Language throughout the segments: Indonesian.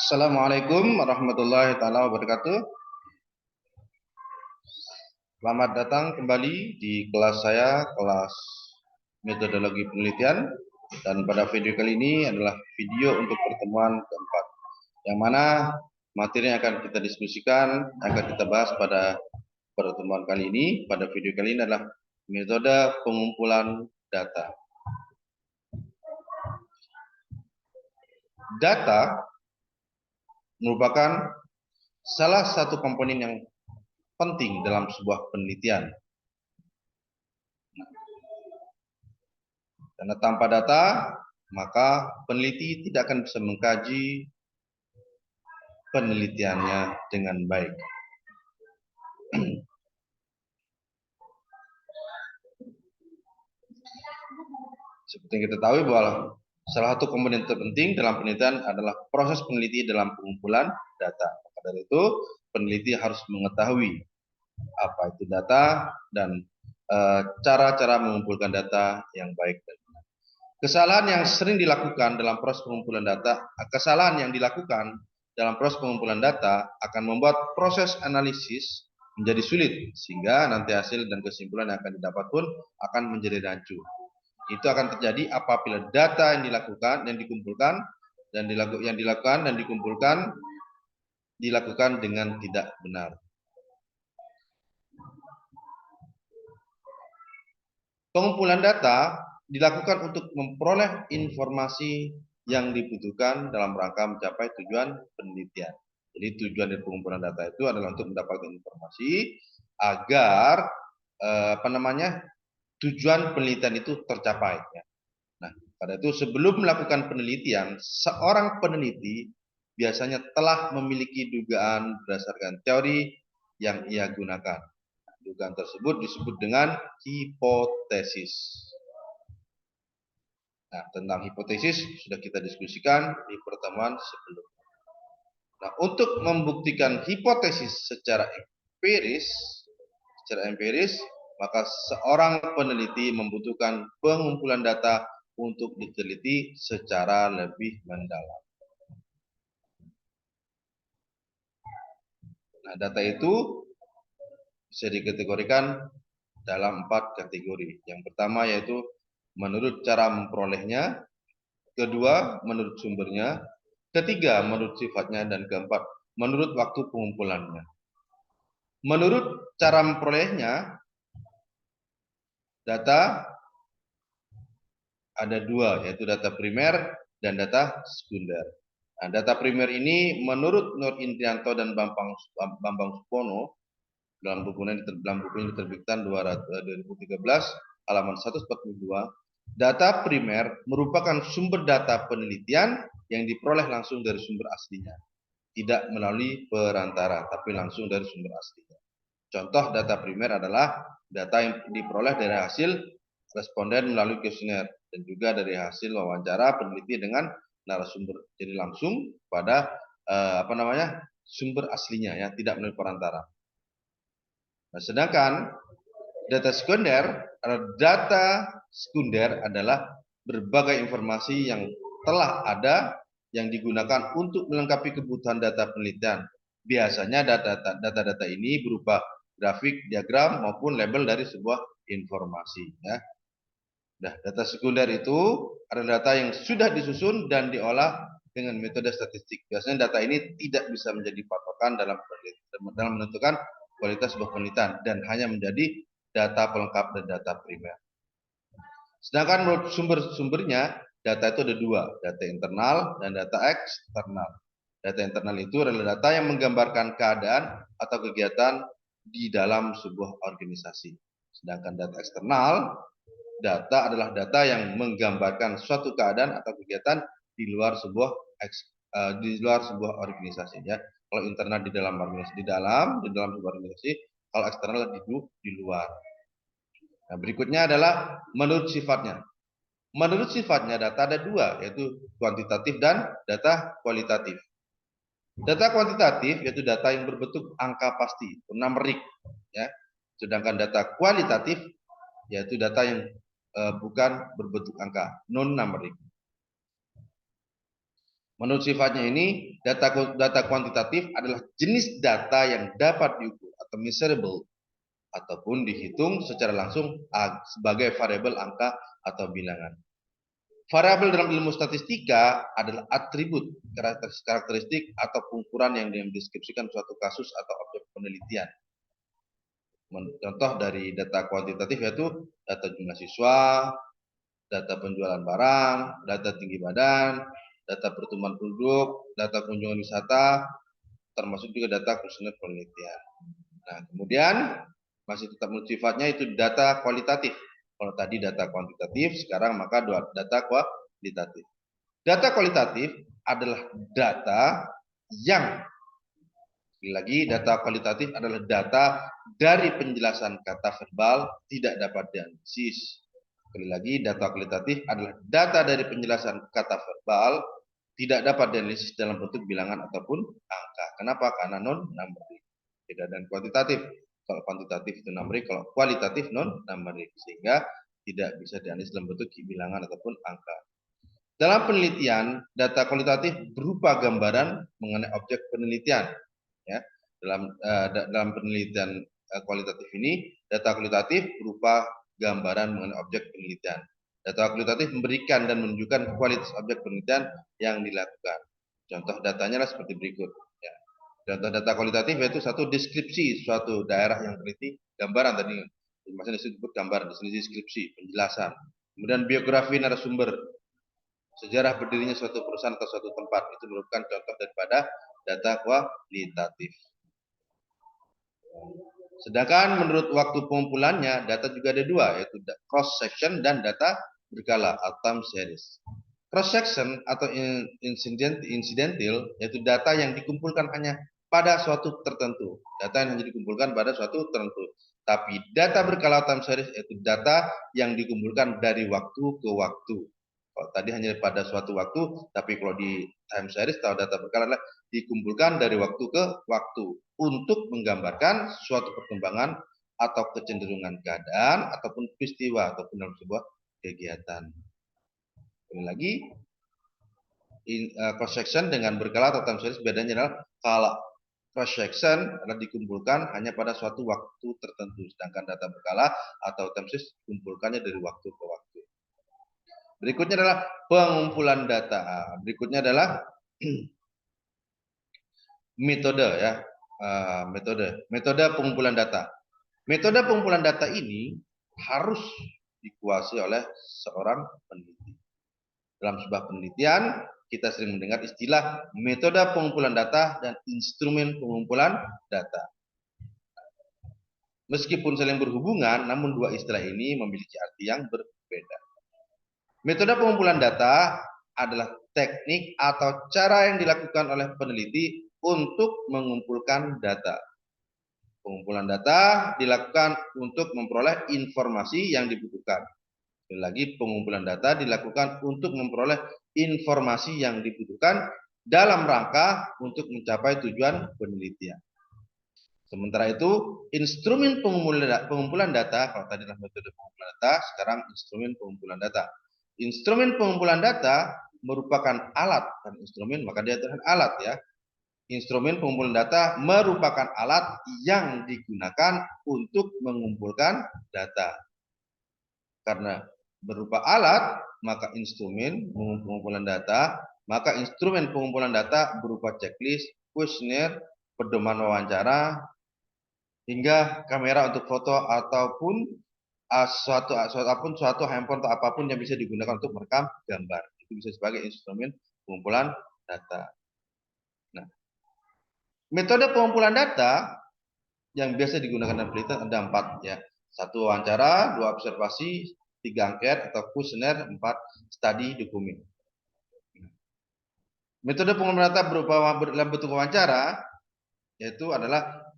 Assalamualaikum warahmatullahi taala wabarakatuh. Selamat datang kembali di kelas saya, kelas metodologi penelitian. Dan pada video kali ini adalah video untuk pertemuan keempat, yang mana materi yang akan kita diskusikan, akan kita bahas pada pertemuan kali ini, pada video kali ini adalah metode pengumpulan data. Data merupakan salah satu komponen yang penting dalam sebuah penelitian. Karena tanpa data, maka peneliti tidak akan bisa mengkaji penelitiannya dengan baik. Seperti yang kita tahu bahwa salah satu komponen terpenting dalam penelitian adalah proses peneliti dalam pengumpulan data. Maka dari itu, peneliti harus mengetahui apa itu data dan cara-cara mengumpulkan data yang baik dan benar. Kesalahan yang sering dilakukan dalam proses pengumpulan data, akan membuat proses analisis menjadi sulit, sehingga nanti hasil dan kesimpulan yang akan didapat pun akan menjadi rancu. Itu akan terjadi apabila data yang dilakukan, yang dikumpulkan dan dilakukan dengan tidak benar. Pengumpulan data dilakukan untuk memperoleh informasi yang dibutuhkan dalam rangka mencapai tujuan penelitian. Jadi tujuan dari pengumpulan data itu adalah untuk mendapatkan informasi agar tujuan penelitian itu tercapai. Nah, pada itu sebelum melakukan penelitian, seorang peneliti biasanya telah memiliki dugaan berdasarkan teori yang ia gunakan. Dugaan tersebut disebut dengan hipotesis. Nah, tentang hipotesis sudah kita diskusikan di pertemuan sebelumnya. Nah, untuk membuktikan hipotesis secara empiris, maka seorang peneliti membutuhkan pengumpulan data untuk diteliti secara lebih mendalam. Nah, data itu bisa dikategorikan dalam 4 kategori. Yang pertama yaitu menurut cara memperolehnya, kedua menurut sumbernya, ketiga menurut sifatnya, dan keempat menurut waktu pengumpulannya. Menurut cara memperolehnya, data ada dua, yaitu data primer dan data sekunder. Nah, data primer ini menurut Nur Indrianto dan Bambang Supono dalam buku ini diterbitkan 2013 halaman 142, data primer merupakan sumber data penelitian yang diperoleh langsung dari sumber aslinya, tidak melalui perantara, tapi langsung dari sumber aslinya. Contoh data primer adalah data yang diperoleh dari hasil responden melalui kuesioner dan juga dari hasil wawancara peneliti dengan narasumber, jadi langsung pada sumber aslinya, ya, tidak melalui perantara. Nah, sedangkan data sekunder adalah berbagai informasi yang telah ada yang digunakan untuk melengkapi kebutuhan data penelitian. Biasanya data-data ini berupa grafik, diagram maupun label dari sebuah informasi, ya. Nah, data sekunder itu adalah data yang sudah disusun dan diolah dengan metode statistik. Biasanya data ini tidak bisa menjadi patokan dalam menentukan kualitas sebuah penelitian dan hanya menjadi data pelengkap dan data primer. Sedangkan menurut sumber-sumbernya, data itu ada dua, data internal dan data eksternal. Data internal itu adalah data yang menggambarkan keadaan atau kegiatan di dalam sebuah organisasi. Sedangkan data eksternal, data adalah data yang menggambarkan suatu keadaan atau kegiatan di luar sebuah organisasi, ya. Kalau internal di dalam sebuah organisasi, kalau eksternal di luar. Nah, berikutnya adalah menurut sifatnya. Menurut sifatnya data ada dua, yaitu kuantitatif dan data kualitatif. Data kuantitatif yaitu data yang berbentuk angka pasti, numerik, ya. Sedangkan data kualitatif yaitu data yang bukan berbentuk angka, non numerik. Menurut sifatnya ini, data kuantitatif adalah jenis data yang dapat diukur atau measurable ataupun dihitung secara langsung sebagai variabel angka atau bilangan. Variabel dalam ilmu statistika adalah atribut, karakteristik atau ukuran yang mendeskripsikan suatu kasus atau objek penelitian. Contoh dari data kuantitatif yaitu data jumlah siswa, data penjualan barang, data tinggi badan, data pertumbuhan penduduk, data kunjungan wisata, termasuk juga data kuesioner penelitian. Nah, kemudian masih tetap sifatnya itu data kualitatif. Kalau tadi data kuantitatif, sekarang maka data kualitatif. Data kualitatif adalah data yang lagi data kualitatif adalah data dari penjelasan kata verbal tidak dapat dianalisis. Sekali lagi, data kualitatif adalah data dari penjelasan kata verbal tidak dapat dianalisis dalam bentuk bilangan ataupun angka. Kenapa? Karena non-numerik. Beda dan kuantitatif. Kalau kuantitatif itu numerik, kalau kualitatif non-numerik. Sehingga tidak bisa dianalisis dalam bentuk bilangan ataupun angka. Dalam penelitian, data kualitatif berupa gambaran mengenai objek penelitian. Ya, dalam penelitian kualitatif ini, data kualitatif berupa gambaran mengenai objek penelitian. Data kualitatif memberikan dan menunjukkan kualitas objek penelitian yang dilakukan. Contoh datanya adalah seperti berikut. Ya. Contoh data kualitatif yaitu satu deskripsi suatu daerah yang teliti, gambaran tadi, maksudnya disebut gambar, di sini deskripsi, penjelasan. Kemudian biografi narasumber, sejarah berdirinya suatu perusahaan atau suatu tempat, itu merupakan contoh daripada data kualitatif. Sedangkan menurut waktu pengumpulannya, data juga ada dua, yaitu cross section dan data berkala atau time series. Cross section atau incidental yaitu data yang dikumpulkan hanya pada suatu tertentu. Data yang hanya dikumpulkan pada suatu tertentu. Tapi data berkala time series yaitu data yang dikumpulkan dari waktu ke waktu. Kalau tadi hanya pada suatu waktu, tapi kalau di time series atau data berkala adalah dikumpulkan dari waktu ke waktu untuk menggambarkan suatu perkembangan atau kecenderungan keadaan ataupun peristiwa ataupun dalam sebuah kegiatan. Ini lagi cross section dengan berkala atau time series bedanya adalah kalau cross section adalah dikumpulkan hanya pada suatu waktu tertentu, sedangkan data berkala atau time series dikumpulkannya dari waktu ke waktu. Berikutnya adalah pengumpulan data. Berikutnya adalah metode ya, metode pengumpulan data. Metode pengumpulan data ini harus dikuasai oleh seorang peneliti. Dalam sebuah penelitian, kita sering mendengar istilah metode pengumpulan data dan instrumen pengumpulan data. Meskipun saling berhubungan, namun dua istilah ini memiliki arti yang berbeda. Metode pengumpulan data adalah teknik atau cara yang dilakukan oleh peneliti untuk mengumpulkan data. Pengumpulan data dilakukan untuk memperoleh informasi yang dibutuhkan. Sekali lagi, pengumpulan data dilakukan untuk memperoleh informasi yang dibutuhkan dalam rangka untuk mencapai tujuan penelitian. Sementara itu, instrumen pengumpulan data, kalau tadi adalah metode pengumpulan data, sekarang instrumen pengumpulan data. Instrumen pengumpulan data merupakan alat dan instrumen, maka dia adalah alat ya. Instrumen pengumpulan data merupakan alat yang digunakan untuk mengumpulkan data. Karena berupa alat, maka instrumen pengumpulan data, maka instrumen pengumpulan data berupa checklist, kuesioner, pedoman wawancara, hingga kamera untuk foto ataupun suatu handphone atau apapun yang bisa digunakan untuk merekam gambar. Itu bisa sebagai instrumen pengumpulan data. Nah, metode pengumpulan data yang biasa digunakan dalam penelitian ada 4 ya. 1 wawancara, 2 observasi, 3 angket atau kuesioner, 4 studi dokumen. Metode pengumpulan data berupa dalam bentuk wawancara yaitu adalah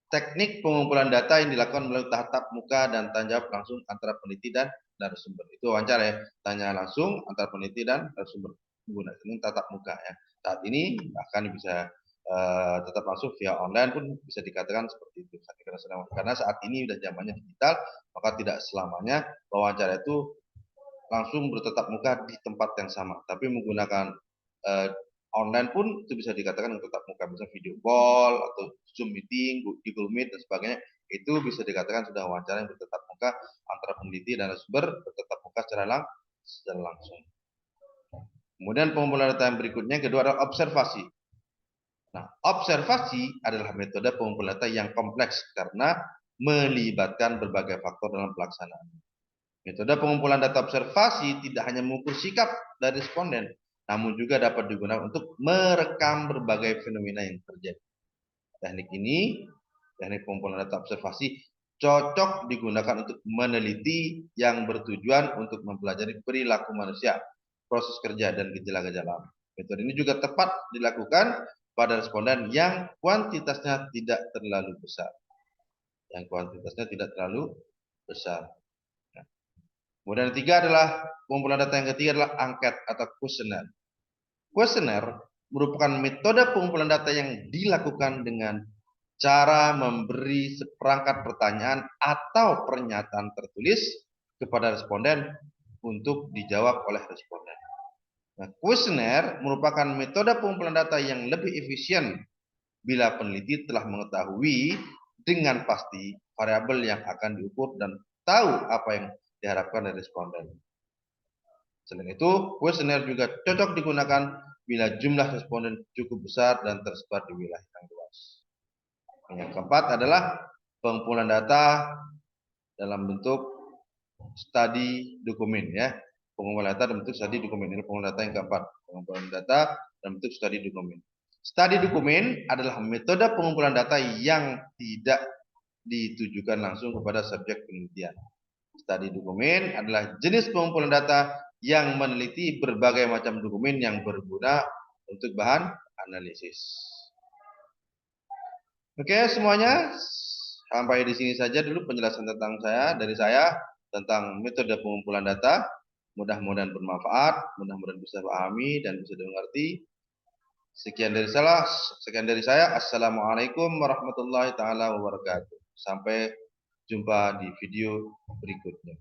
teknik pengumpulan data yang dilakukan melalui tatap muka dan tanya jawab langsung antara peneliti dan narasumber. Itu wawancara ya, tanya langsung antara peneliti dan narasumber menggunakan tatap muka ya. Saat ini bahkan bisa tetap langsung via online pun bisa dikatakan seperti itu. Karena saat ini sudah zamannya digital, maka tidak selamanya wawancara itu langsung bertatap muka di tempat yang sama, tapi menggunakan online pun itu bisa dikatakan tatap muka, misalnya video call atau Zoom meeting, Google Meet dan sebagainya, itu bisa dikatakan sudah wawancara yang bertatap muka antara peneliti dan narasumber bertatap muka secara langsung. Kemudian pengumpulan data yang berikutnya, kedua adalah observasi. Nah, observasi adalah metode pengumpulan data yang kompleks karena melibatkan berbagai faktor dalam pelaksanaan. Metode pengumpulan data observasi tidak hanya mengukur sikap dari responden, namun juga dapat digunakan untuk merekam berbagai fenomena yang terjadi. Teknik ini, teknik pengumpulan data observasi, cocok digunakan untuk meneliti yang bertujuan untuk mempelajari perilaku manusia, proses kerja, dan gejala-gejala. Metode ini juga tepat dilakukan pada responden yang kuantitasnya tidak terlalu besar. Kemudian yang ketiga adalah pengumpulan data yang ketiga adalah angket atau kuesioner. Kuesioner merupakan metode pengumpulan data yang dilakukan dengan cara memberi seperangkat pertanyaan atau pernyataan tertulis kepada responden untuk dijawab oleh responden. Nah, kuesioner merupakan metode pengumpulan data yang lebih efisien bila peneliti telah mengetahui dengan pasti variabel yang akan diukur dan tahu apa yang diharapkan dari responden. Selain itu, kuesioner juga cocok digunakan bila jumlah responden cukup besar dan tersebar di wilayah yang luas. Yang keempat adalah pengumpulan data dalam bentuk study dokumen, ya. Pengumpulan data dalam bentuk study dokumen. Ini pengumpulan data yang keempat. Pengumpulan data dalam bentuk study dokumen. Study dokumen adalah metode pengumpulan data yang tidak ditujukan langsung kepada subjek penelitian. Study dokumen adalah jenis pengumpulan data yang meneliti berbagai macam dokumen yang berguna untuk bahan analisis. Oke, semuanya, sampai di sini saja dulu penjelasan dari saya tentang metode pengumpulan data. Mudah-mudahan bermanfaat, mudah-mudahan bisa pahami dan bisa dimengerti. Sekian dari saya. Assalamualaikum warahmatullahi taala wabarakatuh. Sampai jumpa di video berikutnya.